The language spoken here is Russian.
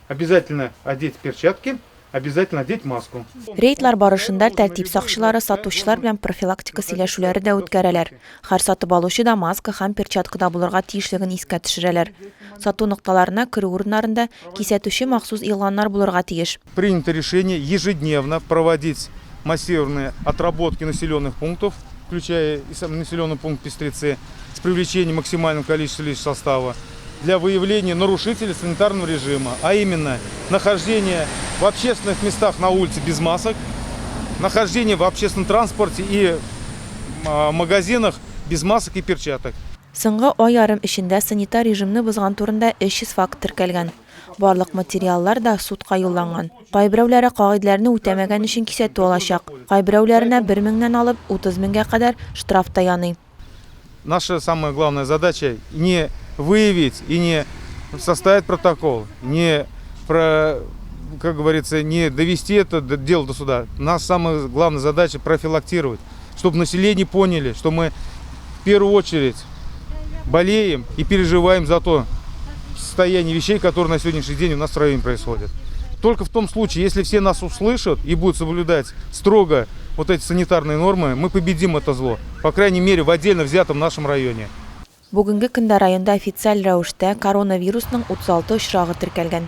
Обязательно одеть перчатки, обязательно одеть маску. Рейдлар барышында тәртип сакчылары сатучылар белән профилактика сөйләшүләре дә үткәрәләр. Һәр сатып алучы да маска һәм перчаткада булырга тиешлеген искә төшерәләр. Сату нокталарына кирү урыннарында кисәтүче махсус игъланнар булырга тиеш. Принято решение ежедневно проводить массированные отработки населенных пунктов, включая и сам населенный пункт Пестрецы, с привлечением максимального количества личного состава для выявления нарушителей санитарного режима, а именно нахождение в общественных местах на улице без масок, нахождение в общественном транспорте и магазинах без масок и перчаток. Соңгы ай ярым эчендә санитар режимны бозган турында 300 факт теркәлгән. Барлык материаллар да судка юлланган. Кайберәүләре кагыйдәләрне үтәмәгән өчен кисәтү алачак. Кайберәүләренә 1 меңнән алып 30 меңгә кадәр штраф та яный. Наша самая главная задача не выявить и не составить протокол, не как говорится, не довести это дело до суда. Наша самая главная задача профилактировать, чтобы население поняли, что мы в первую очередь болеем и переживаем за то состояние вещей, которые на сегодняшний день у нас в районе происходят. Только в том случае, если все нас услышат и будут соблюдать строго вот эти санитарные нормы, мы победим это зло. По крайней мере, в отдельно взятом нашем районе. Бүгенге көндә районда официаль рәвештә коронавирусның 36 очрагы теркәлгән.